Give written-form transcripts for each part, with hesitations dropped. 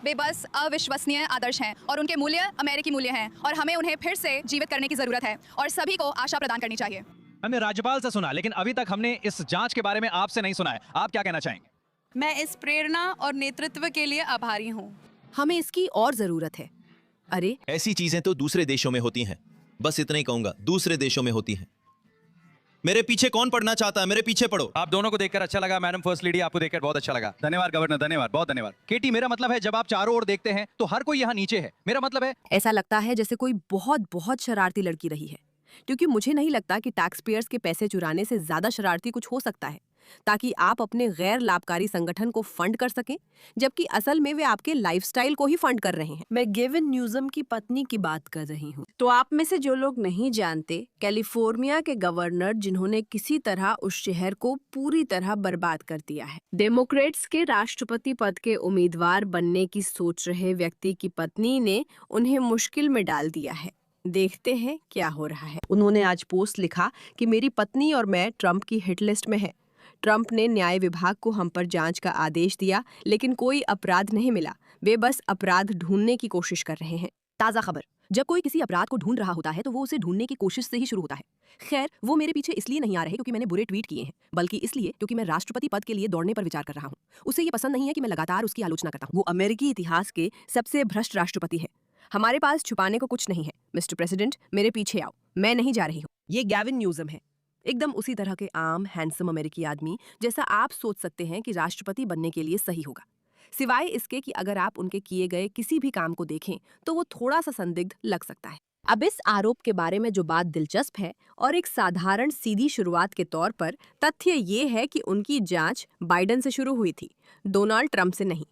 बेबस अविश्वसनीय आदर्श हैं और उनके मूल्य अमेरिकी मूल्य हैं और हमें उन्हें फिर से जीवित करने की जरूरत है और सभी को आशा प्रदान करनी चाहिए। हमने राज्यपाल से सुना, लेकिन अभी तक हमने इस जांच के बारे में आपसे नहीं सुना है। आप क्या कहना चाहेंगे? मैं इस प्रेरणा और नेतृत्व के लिए आभारी हूँ। हमें इसकी और जरूरत है। अरे, ऐसी चीजें तो दूसरे देशों में होती हैं। बस इतना ही कहूंगा, दूसरे देशों में होती हैं। मेरे पीछे कौन पढ़ना चाहता है? मेरे पीछे पढ़ो। आप दोनों को देखकर अच्छा लगा। मैडम फर्स्ट लेडी, आपको देखकर बहुत अच्छा लगा। धन्यवाद गवर्नर, धन्यवाद, बहुत धन्यवाद। केटी, मेरा मतलब है जब आप चारों ओर देखते हैं तो हर कोई यहाँ नीचे है। मेरा मतलब है ऐसा लगता है जैसे कोई बहुत बहुत शरारती लड़की रही है, क्योंकि मुझे नहीं लगता कि टैक्स पेयर्स के पैसे चुराने से ज्यादा शरारती कुछ हो सकता है, ताकि आप अपने गैर लाभकारी संगठन को फंड कर सकें, जबकि असल में वे आपके लाइफस्टाइल को ही फंड कर रहे हैं। मैं गेविन न्यूज़म की पत्नी की बात कर रही हूँ। तो आप में से जो लोग नहीं जानते, कैलिफोर्निया के गवर्नर जिन्होंने किसी तरह उस शहर को पूरी तरह बर्बाद कर दिया है। डेमोक्रेट्स के राष्ट्रपति पद के उम्मीदवार बनने की सोच रहे व्यक्ति की पत्नी ने उन्हें मुश्किल में डाल दिया है। देखते हैं क्या हो रहा है। उन्होंने आज पोस्ट लिखा कि मेरी पत्नी और मैं ट्रंप की हिट लिस्ट में है। ट्रंप ने न्याय विभाग को हम पर जांच का आदेश दिया, लेकिन कोई अपराध नहीं मिला। वे बस अपराध ढूंढने की कोशिश कर रहे हैं। ताज़ा खबर, जब कोई किसी अपराध को ढूंढ रहा होता है तो वो उसे ढूंढने की कोशिश से ही शुरू होता है। खैर, वो मेरे पीछे इसलिए नहीं आ रहे क्योंकि मैंने बुरे ट्वीट किए हैं, बल्कि इसलिए क्योंकि मैं राष्ट्रपति पद के लिए दौड़ने पर विचार कर रहा हूँ। उसे ये पसंद नहीं है कि मैं लगातार उसकी आलोचना करता हूँ। वो अमेरिकी इतिहास के सबसे भ्रष्ट राष्ट्रपति है। हमारे पास छुपाने को कुछ नहीं है। मिस्टर प्रेसिडेंट, मेरे पीछे आओ, मैं नहीं जा रही हूँ। ये गैविन न्यूज़म है, एकदम उसी तरह के आम हैंडसम अमेरिकी आदमी जैसा आप सोच सकते हैं कि राष्ट्रपति बनने के लिए सही होगा। सिवाय इसके कि अगर आप उनके किए गए किसी भी काम को देखें तो वो थोड़ा सा संदिग्ध लग सकता है। अब इस आरोप के बारे में जो बात दिलचस्प है, और एक साधारण सीधी शुरुआत के तौर पर तथ्य ये है कि उनकी जांच बाइडेन से शुरू हुई थी, डोनाल्ड ट्रंप से नहीं।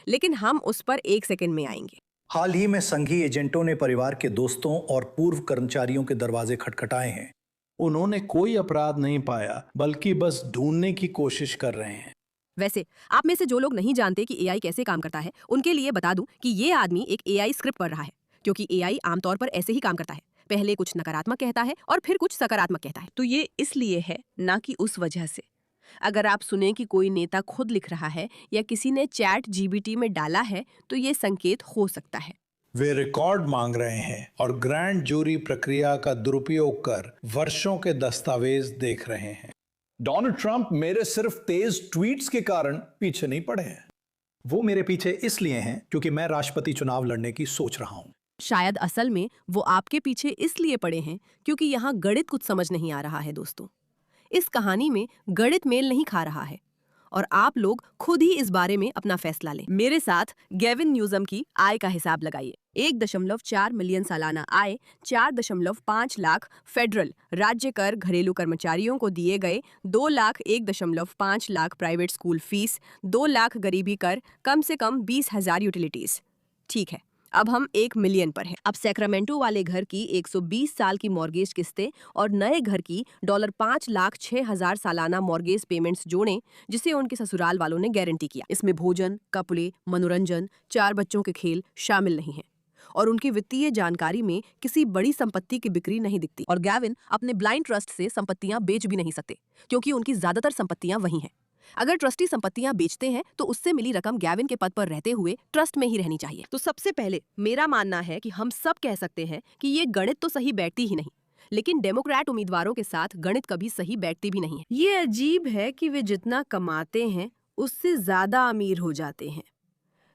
लेकिन हम उस पर एक सेकंड में आएंगे। हाल ही में संघीय एजेंटों ने परिवार के दोस्तों और पूर्व कर्मचारियों के दरवाजे खटखटाए हैं। उन्होंने कोई अपराध नहीं पाया, बल्कि बस ढूंढने की कोशिश कर रहे हैं। वैसे आप में से जो लोग नहीं जानते कि एआई कैसे काम करता है, उनके लिए बता दूं कि ये आदमी एक एआई स्क्रिप्ट पढ़ रहा है, क्योंकि एआई आमतौर पर ऐसे ही काम करता है। पहले कुछ नकारात्मक कहता है और फिर कुछ सकारात्मक कहता है। तो ये इसलिए है, ना कि उस वजह से। अगर आप सुने कि कोई नेता खुद लिख रहा है या किसी ने चैट जीबीटी में डाला है, तो ये संकेत हो सकता है। वे रिकॉर्ड मांग रहे हैं और ग्रैंड जूरी प्रक्रिया का दुरुपयोग कर वर्षों के दस्तावेज देख रहे हैं। डोनाल्ड ट्रंप मेरे सिर्फ तेज ट्वीट्स के कारण पीछे नहीं पड़े हैं। वो मेरे पीछे इसलिए हैं क्योंकि मैं राष्ट्रपति चुनाव लड़ने की सोच रहा हूँ। शायद असल में वो आपके पीछे इसलिए पड़े हैं क्योंकि यहाँ गणित कुछ समझ नहीं आ रहा है। दोस्तों, इस कहानी में गणित मेल नहीं खा रहा है, और आप लोग खुद ही इस बारे में अपना फैसला लें। मेरे साथ गेविन न्यूज़म की आय का हिसाब लगाइए। 1.4 मिलियन सालाना आय, 4.5 लाख फेडरल राज्य कर, घरेलू कर्मचारियों को दिए गए 2 lakh, 1.5 lakh private school fees, 2 lakh गरीबी कर, कम से कम 20,000 यूटिलिटीज। ठीक है, अब हम 1 मिलियन पर हैं। अब सैक्रामेंटो वाले घर की 120 साल की मॉर्गेज किस्तें और नए घर की $5,06,000 सालाना मॉर्गेज पेमेंट्स जोड़ें, जिसे उनके ससुराल वालों ने गारंटी किया। इसमें भोजन, कपड़े, मनोरंजन, 4 बच्चों के खेल शामिल नहीं हैं, और उनकी वित्तीय जानकारी में किसी बड़ी संपत्ति की बिक्री नहीं दिखती। और गैविन अपने ब्लाइंड ट्रस्ट से संपत्तियां बेच भी नहीं सकते, क्योंकि उनकी ज्यादातर संपत्तियां वही हैं। अगर ट्रस्टी संपत्तियां बेचते हैं तो उससे मिली रकम गैविन के पद पर रहते हुए ट्रस्ट में ही रहनी चाहिए। तो सबसे पहले मेरा मानना है कि हम सब कह सकते हैं कि ये गणित तो सही बैठती ही नहीं, लेकिन डेमोक्रेट उम्मीदवारों के साथ गणित कभी सही बैठती भी नहीं है। ये अजीब है कि वे जितना कमाते हैं उससे ज्यादा अमीर हो जाते हैं।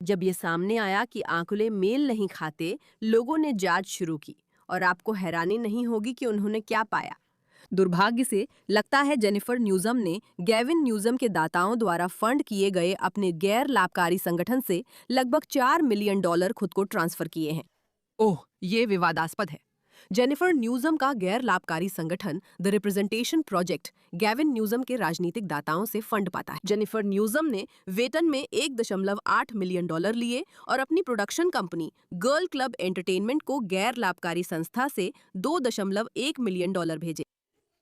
जब ये सामने आया कि आंकड़े मेल नहीं खाते, लोगों ने जांच शुरू की, और आपको हैरानी नहीं होगी कि उन्होंने क्या पाया। दुर्भाग्य से लगता है जेनिफर न्यूज़म ने गेविन न्यूज़म के दाताओं द्वारा फंड किए गए अपने गैर लाभकारी संगठन से लगभग $4 मिलियन खुद को ट्रांसफर किए हैं। ओह, ये विवादास्पद है। जेनिफर न्यूज़म का गैर लाभकारी संगठन द रिप्रेजेंटेशन प्रोजेक्ट गेविन न्यूज़म के राजनीतिक दाताओं से फंड पाता है। जेनिफर न्यूज़म ने वेतन में $1.8 मिलियन लिए और अपनी production company girl club entertainment को गैर लाभकारी संस्था से $2.1 मिलियन भेजे।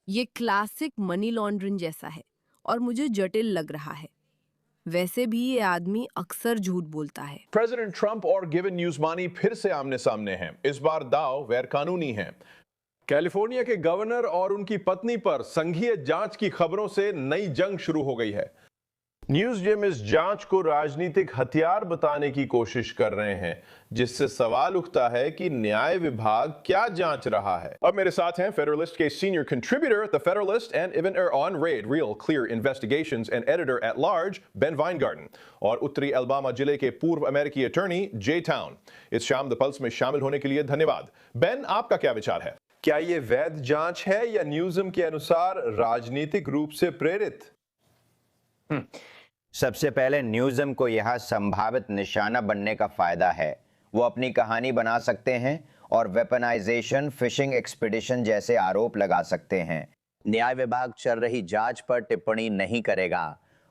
ये क्लासिक मनी लॉन्ड्रिंग जैसा है और मुझे जटिल लग रहा है। वैसे भी ये आदमी अक्सर झूठ बोलता है। प्रेसिडेंट ट्रंप और गेविन न्यूज़मानी फिर से आमने सामने हैं। इस बार दाव गैर कानूनी है। कैलिफोर्निया के गवर्नर और उनकी पत्नी पर संघीय जांच की खबरों से नई जंग शुरू हो गई है। न्यूज जिम इस जांच को राजनीतिक हथियार बताने की कोशिश कर रहे हैं, जिससे सवाल उठता है कि न्याय विभाग क्या जांच रहा है। अब मेरे साथ हैं फेडरलिस्ट के senior contributor the Federalist and even on red real clear investigations and editor at large Ben Weingarten, और उत्तरी अल्बामा जिले के पूर्व अमेरिकी अटॉर्नी जे टाउन। इस शाम द पल्स में शामिल होने के लिए धन्यवाद। बेन, आपका क्या विचार है? क्या ये वैध जांच है या न्यूज़म के अनुसार राजनीतिक रूप से प्रेरित? सबसे पहले न्यूज़म को यह संभावित निशाना बनने का फायदा है। वो अपनी कहानी बना सकते हैं और वेपनाइजेशन, फिशिंग एक्सपीडिशन जैसे आरोप लगा सकते हैं। न्याय विभाग चल रही जांच पर टिप्पणी नहीं करेगा।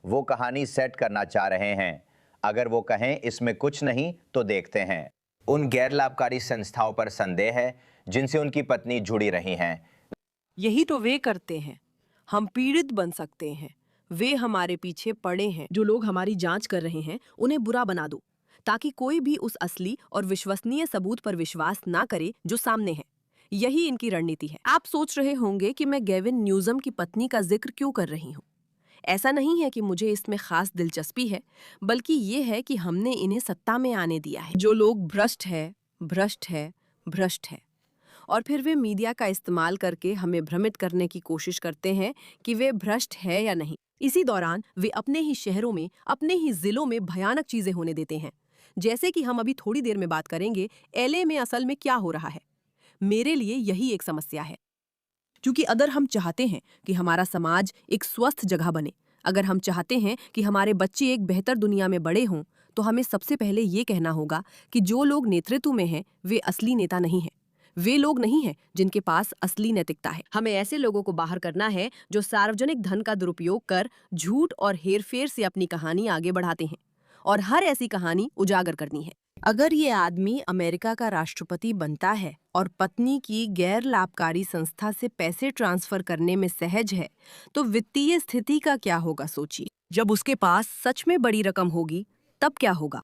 वो कहानी सेट करना चाह रहे हैं। अगर वो कहें इसमें कुछ नहीं तो देखते हैं। उन गैर लाभकारी संस्थाओं पर संदेह है जिनसे उनकी पत्नी जुड़ी रही हैं। यही तो वे करते हैं। हम पीड़ित बन सकते हैं। वे हमारे पीछे पड़े हैं। जो लोग हमारी जांच कर रहे हैं उन्हें बुरा बना दो, ताकि कोई भी उस असली और विश्वसनीय सबूत पर विश्वास ना करे जो सामने है। यही इनकी रणनीति है। आप सोच रहे होंगे कि मैं गेविन न्यूज़म की पत्नी का जिक्र क्यों कर रही हूँ। ऐसा नहीं है कि मुझे इसमें खास दिलचस्पी है, बल्कि ये है कि हमने इन्हें सत्ता में आने दिया है। जो लोग भ्रष्ट है, भ्रष्ट है, भ्रष्ट है, और फिर वे मीडिया का इस्तेमाल करके हमें भ्रमित करने की कोशिश करते हैं कि वे भ्रष्ट है या नहीं। इसी दौरान वे अपने ही शहरों में, अपने ही जिलों में भयानक चीजें होने देते हैं, जैसे कि हम अभी थोड़ी देर में बात करेंगे। एलए में असल में क्या हो रहा है, मेरे लिए यही एक समस्या है। क्योंकि अगर हम चाहते हैं कि हमारा समाज एक स्वस्थ जगह बने, अगर हम चाहते हैं कि हमारे बच्चे एक बेहतर दुनिया में बड़े हों, तो हमें सबसे पहले ये कहना होगा कि जो लोग नेतृत्व में हैं वे असली नेता नहीं हैं। वे लोग नहीं हैं जिनके पास असली नैतिकता है। हमें ऐसे लोगों को बाहर करना है जो सार्वजनिक धन का दुरुपयोग कर झूठ और हेरफेर से अपनी कहानी आगे बढ़ाते हैं, और हर ऐसी कहानी उजागर करनी है। अगर ये आदमी अमेरिका का राष्ट्रपति बनता है और पत्नी की गैर लाभकारी संस्था से पैसे ट्रांसफर करने में सहज है, तो वित्तीय स्थिति का क्या होगा सोचिए। जब उसके पास सच में बड़ी रकम होगी तब क्या होगा।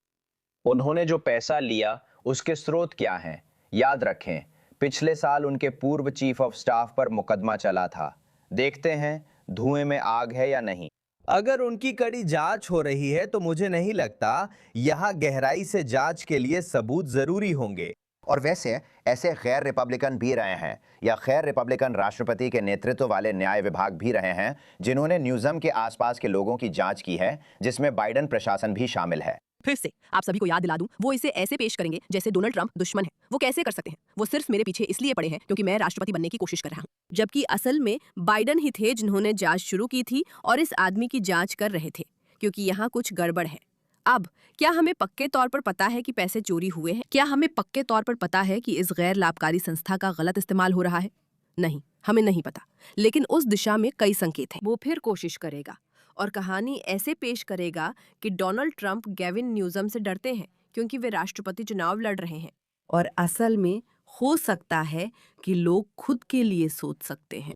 उन्होंने जो पैसा लिया उसके स्रोत क्या हैं? याद रखें, पिछले साल उनके पूर्व चीफ ऑफ स्टाफ पर मुकदमा चला था। देखते हैं धुएं में आग है या नहीं। अगर उनकी कड़ी जांच हो रही है तो मुझे नहीं लगता यहाँ गहराई से जांच के लिए सबूत जरूरी होंगे। और वैसे ऐसे गैर रिपब्लिकन भी रहे हैं, या गैर रिपब्लिकन राष्ट्रपति के नेतृत्व वाले न्याय विभाग भी रहे हैं, जिन्होंने न्यूज़म के आसपास के लोगों की जांच की है, जिसमें बाइडेन प्रशासन भी शामिल है। फिर से आप सभी को याद दिला दूं, वो इसे ऐसे पेश करेंगे जैसे डोनाल्ड ट्रंप दुश्मन है। वो कैसे कर सकते हैं? वो सिर्फ मेरे पीछे इसलिए पड़े हैं क्योंकि मैं राष्ट्रपति बनने की कोशिश कर रहा हूं। जबकि असल में बाइडन ही थे जिन्होंने जांच शुरू की थी और इस आदमी की जांच कर रहे थे, क्योंकि यहाँ कुछ गड़बड़ है। अब क्या हमें पक्के तौर पर पता है कि पैसे चोरी हुए हैं? क्या हमें पक्के तौर पर पता है कि इस गैर लाभकारी संस्था का गलत इस्तेमाल हो रहा है? नहीं, हमें नहीं पता, लेकिन उस दिशा में कई संकेत हैं। वो फिर कोशिश करेगा और कहानी ऐसे पेश करेगा कि डोनाल्ड ट्रंप गेविन न्यूज़म से डरते हैं क्योंकि वे राष्ट्रपति चुनाव लड़ रहे हैं, और असल में हो सकता है कि लोग खुद के लिए सोच सकते हैं।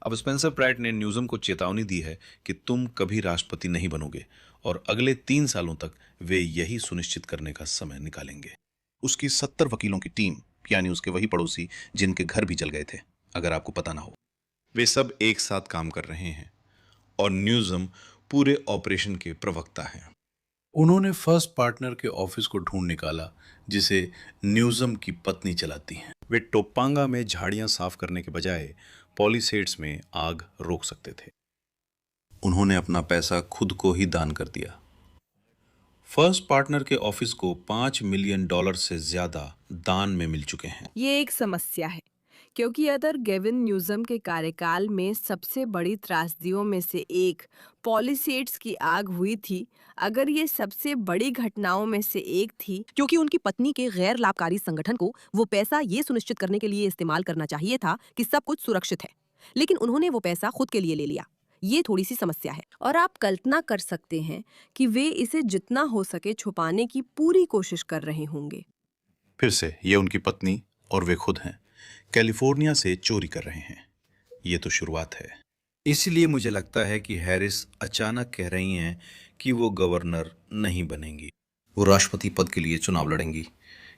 अब स्पेंसर प्रैट ने न्यूज़म को चेतावनी दी है कि तुम कभी राष्ट्रपति नहीं बनोगे, और अगले 3 सालों तक वे यही सुनिश्चित करने का समय निकालेंगे। उसकी 70 वकीलों की टीम, यानी उसके वही पड़ोसी जिनके घर भी जल गए थे, अगर आपको पता ना हो, वे सब एक साथ काम कर रहे हैं, और न्यूज़म पूरे ऑपरेशन के प्रवक्ता हैं। उन्होंने फर्स्ट पार्टनर के ऑफिस को ढूंढ निकाला जिसे न्यूज़म की पत्नी चलाती हैं। वे टोपांगा में झाड़ियां साफ करने के बजाय पॉलिसेड्स में आग रोक सकते थे। उन्होंने अपना पैसा खुद को ही दान कर दिया। फर्स्ट पार्टनर के ऑफिस को $5 मिलियन से ज्यादा दान में मिल चुके हैं। ये एक समस्या है, क्योंकि अगर गेविन न्यूज़म के कार्यकाल में सबसे बड़ी त्रासदियों में से एक पॉलिसेड्स की आग हुई थी, अगर ये सबसे बड़ी घटनाओं में से एक थी, क्योंकि उनकी पत्नी के गैर लाभकारी संगठन को वो पैसा ये सुनिश्चित करने के लिए इस्तेमाल करना चाहिए था कि सब कुछ सुरक्षित है, लेकिन उन्होंने वो पैसा खुद के लिए ले लिया। ये थोड़ी सी समस्या है। और आप कल्पना कर सकते हैं कि वे इसे जितना हो सके छुपाने की पूरी कोशिश कर रहे होंगे। फिर से ये उनकी पत्नी और वे खुद हैं, कैलिफोर्निया से चोरी कर रहे हैं। ये तो शुरुआत है। इसलिए मुझे लगता है कि हैरिस अचानक कह रही हैं कि वो गवर्नर नहीं बनेंगी। वो राष्ट्रपति पद के लिए चुनाव लड़ेंगी,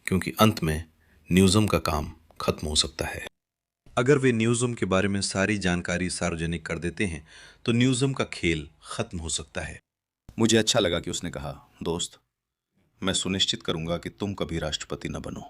क्योंकि अंत में न्यूज़म का काम खत्म हो सकता है। अगर वे न्यूज़म के बारे में सारी जानकारी सार्वजनिक कर देते हैं तो न्यूज़म का खेल खत्म हो सकता है। मुझे अच्छा लगा कि उसने कहा, दोस्त, मैं सुनिश्चित करूंगा कि तुम कभी राष्ट्रपति न बनो,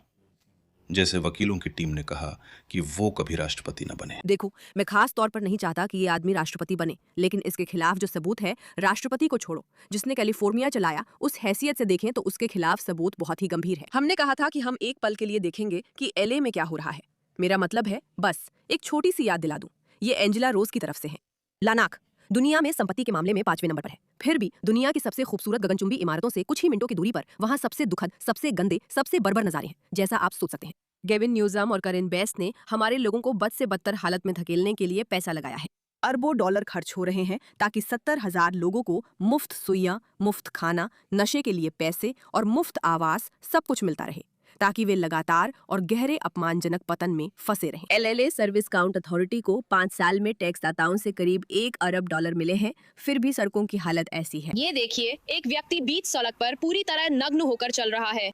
जैसे वकीलों की टीम ने कहा कि वो कभी राष्ट्रपति न बने। देखो, मैं खास तौर पर नहीं चाहता कि ये आदमी राष्ट्रपति बने, लेकिन इसके खिलाफ जो सबूत है, राष्ट्रपति को छोड़ो, जिसने कैलिफोर्निया चलाया, उस हैसियत से देखें तो उसके खिलाफ सबूत बहुत ही गंभीर है। हमने कहा था कि हम एक पल के लिए देखेंगे कि एलए में क्या हो रहा है। मेरा मतलब है, बस एक छोटी सी याद दिला दूं, ये एंजेला रोज की तरफ से है। लानाक दुनिया में संपत्ति के मामले में 5वें नंबर पर है। फिर भी दुनिया की सबसे खूबसूरत गगनचुंबी इमारतों से कुछ ही मिनटों की दूरी पर वहाँ सबसे दुखद, सबसे गंदे, सबसे बर्बर नजारे हैं, जैसा आप सोच सकते हैं। गेविन न्यूज़म और करेन बेस्ट ने हमारे लोगों को बद से बदतर हालत में धकेलने के लिए पैसा लगाया है। अरबों डॉलर खर्च हो रहे हैं ताकि 70,000 लोगों को मुफ्त सुइयां, मुफ्त खाना, नशे के लिए पैसे और मुफ्त आवास सब कुछ मिलता रहे, ताकि वे लगातार और गहरे अपमानजनक पतन में फंसे रहें। एलएलए सर्विस काउंट अथॉरिटी को 5 साल में टैक्स दाताओं से करीब $1 अरब मिले हैं, फिर भी सड़कों की हालत ऐसी है। ये देखिए, एक व्यक्ति बीच सड़क पर पूरी तरह नग्न होकर चल रहा है,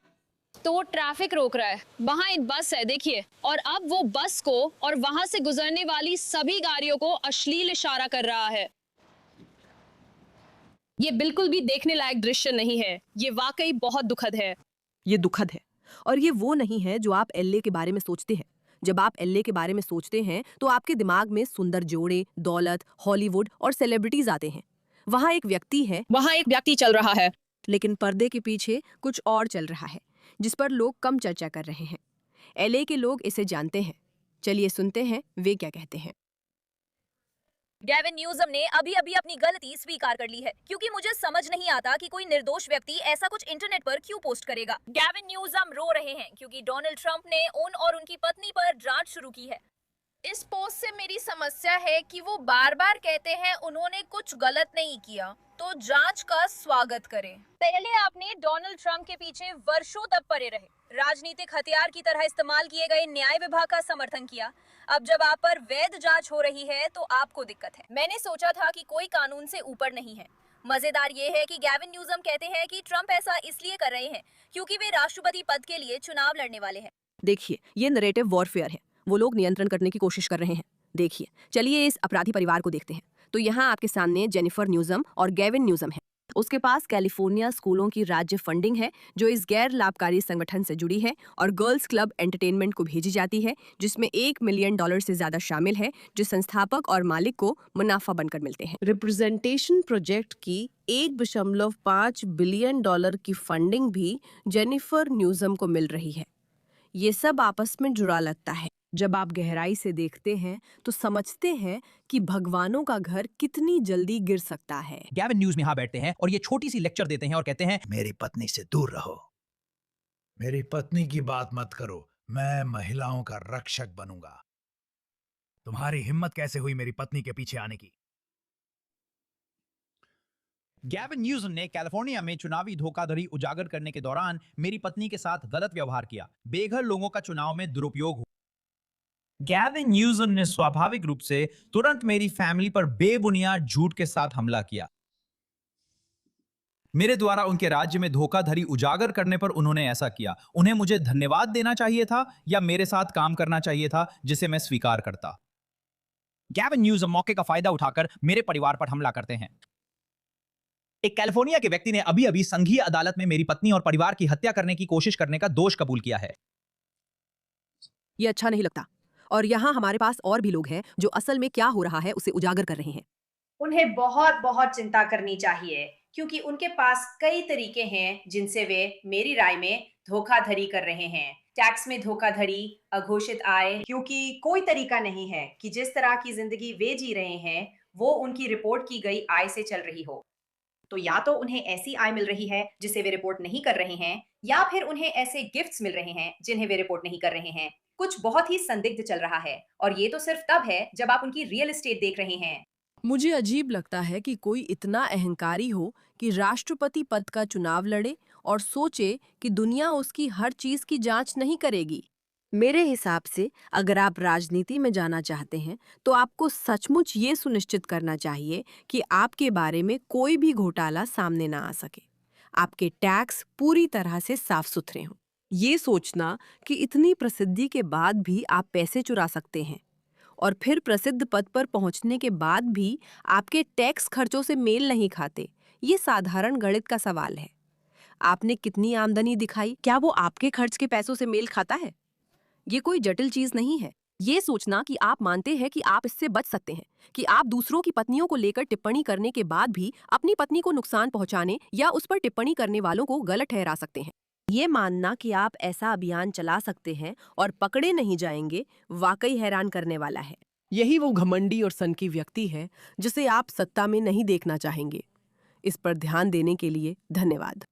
तो वो ट्रैफिक रोक रहा है। वहाँ एक बस है, देखिए, और अब वो बस को और वहाँ से गुजरने वाली सभी गाड़ियों को अश्लील इशारा कर रहा है। ये बिल्कुल भी देखने लायक दृश्य नहीं है। ये वाकई बहुत दुखद है। ये दुखद है, और ये वो नहीं है जो आप एलए के बारे में सोचते हैं। जब आप एलए के बारे में सोचते हैं तो आपके दिमाग में सुंदर जोड़े, दौलत, हॉलीवुड और सेलिब्रिटीज आते हैं। वहाँ एक व्यक्ति है, वहाँ एक व्यक्ति चल रहा है, लेकिन पर्दे के पीछे कुछ और चल रहा है, जिस पर लोग कम चर्चा कर रहे हैं। एलए के लोग इसे जानते हैं। चलिए सुनते हैं वे क्या कहते हैं। गेविन न्यूज़म ने अभी अभी अपनी गलती स्वीकार कर ली है, क्योंकि मुझे समझ नहीं आता कि कोई निर्दोष व्यक्ति ऐसा कुछ इंटरनेट पर क्यों पोस्ट करेगा। गेविन न्यूज़म रो रहे हैं क्योंकि डोनाल्ड ट्रंप ने उन और उनकी पत्नी पर जांच शुरू की है। इस पोस्ट से मेरी समस्या है कि वो बार बार कहते हैं उन्होंने कुछ गलत नहीं किया, तो जांच का स्वागत करें। पहले आपने डोनाल्ड ट्रंप के पीछे वर्षों तक पड़े रहे, राजनीतिक हथियार की तरह इस्तेमाल किए गए न्याय विभाग का समर्थन किया। अब जब आप पर वैध जांच हो रही है तो आपको दिक्कत है। मैंने सोचा था कि कोई कानून से ऊपर नहीं है। मजेदार ये है कि गेविन न्यूज़म कहते हैं कि ट्रंप ऐसा इसलिए कर रहे हैं क्योंकि वे राष्ट्रपति पद के लिए चुनाव लड़ने वाले हैं। देखिए, ये नरेटिव वॉरफेयर है। वो लोग नियंत्रण करने की कोशिश कर रहे हैं। देखिए, चलिए इस अपराधी परिवार को देखते हैं। तो यहाँ आपके सामने जेनिफर न्यूज़म और गेविन न्यूज़म है। उसके पास कैलिफोर्निया स्कूलों की राज्य फंडिंग है जो इस गैर लाभकारी संगठन से जुड़ी है और गर्ल्स क्लब एंटरटेनमेंट को भेजी जाती है, जिसमें $1 मिलियन से ज्यादा शामिल है, जो संस्थापक और मालिक को मुनाफा बनकर मिलते हैं। रिप्रेजेंटेशन प्रोजेक्ट की $1.5 बिलियन की फंडिंग भी जेनिफर न्यूज़म को मिल रही है। ये सब आपस में जुड़ा लगता है। जब आप गहराई से देखते हैं तो समझते हैं कि भगवानों का घर कितनी जल्दी गिर सकता है। गेविन न्यूज़ में यहाँ बैठते हैं और ये छोटी सी लेक्चर देते हैं और कहते हैं, मेरी पत्नी से दूर रहो, मेरी पत्नी की बात मत करो, मैं महिलाओं का रक्षक बनूंगा। तुम्हारी हिम्मत कैसे हुई मेरी पत्नी के पीछे आने की? गेविन न्यूज़म ने कैलिफोर्निया में चुनावी धोखाधड़ी उजागर करने के दौरान मेरी पत्नी के साथ गलत व्यवहार किया। बेघर लोगों का चुनाव में दुरुपयोग हुआ। गेविन न्यूज़म ने स्वाभाविक रूप से तुरंत मेरी फैमिली पर बेबुनियाद झूठ के साथ हमला किया। मेरे द्वारा उनके राज्य में धोखाधड़ी उजागर करने पर उन्होंने ऐसा किया। उन्हें मुझे धन्यवाद देना चाहिए था या मेरे साथ काम करना चाहिए था, जिसे मैं स्वीकार करता। गेविन न्यूज़म मौके का फायदा उठाकर मेरे परिवार पर हमला करते हैं। एक कैलिफोर्निया के व्यक्ति ने अभी अभी संघीय अदालत में मेरी पत्नी और परिवार की हत्या करने की कोशिश करने का दोष कबूल किया है। ये अच्छा नहीं लगता। और यहाँ हमारे पास और भी लोग हैं जो असल में क्या हो रहा है उसे उजागर कर रहे हैं। उन्हें बहुत बहुत चिंता करनी चाहिए, क्योंकि उनके पास कई तरीके हैं जिनसे वे मेरी राय में धोखाधड़ी कर रहे हैं। टैक्स में धोखाधड़ी, अघोषित आय, क्योंकि कोई तरीका नहीं है कि जिस तरह की जिंदगी वे जी रहे हैं वो उनकी रिपोर्ट की गई आय से चल रही हो। तो या तो उन्हें ऐसी आय मिल रही है जिसे वे रिपोर्ट नहीं कर रहे हैं, या फिर उन्हें ऐसे गिफ्ट्स मिल रहे हैं जिन्हें वे रिपोर्ट नहीं कर रहे हैं। कुछ बहुत ही संदिग्ध चल रहा है, और ये तो सिर्फ तब है जब आप उनकी रियल एस्टेट देख रहे हैं। मुझे अजीब लगता है कि कोई इतना अहंकारी हो कि राष्ट्रपति पद का चुनाव लड़े और सोचे कि दुनिया उसकी हर चीज की जांच नहीं करेगी। मेरे हिसाब से अगर आप राजनीति में जाना चाहते हैं तो आपको सचमुच ये सुनिश्चित करना चाहिए कि आपके बारे में कोई भी घोटाला सामने ना आ सके। आपके टैक्स पूरी तरह से साफ सुथरे हों। ये सोचना कि इतनी प्रसिद्धि के बाद भी आप पैसे चुरा सकते हैं और फिर प्रसिद्ध पद पर पहुंचने के बाद भी आपके टैक्स खर्चों से मेल नहीं खाते, ये साधारण गणित का सवाल है। आपने कितनी आमदनी दिखाई, क्या वो आपके खर्च के पैसों से मेल खाता है? ये कोई जटिल चीज नहीं है। ये सोचना कि आप मानते हैं कि आप इससे बच सकते हैं, कि आप दूसरों की पत्नियों को लेकर टिप्पणी करने के बाद भी अपनी पत्नी को नुकसान पहुंचाने या उस पर टिप्पणी करने वालों को गलत ठहरा सकते हैं। ये मानना कि आप ऐसा अभियान चला सकते हैं और पकड़े नहीं जाएंगे, वाकई हैरान करने वाला है। यही वो घमंडी और सनकी व्यक्ति है जिसे आप सत्ता में नहीं देखना चाहेंगे। इस पर ध्यान देने के लिए धन्यवाद।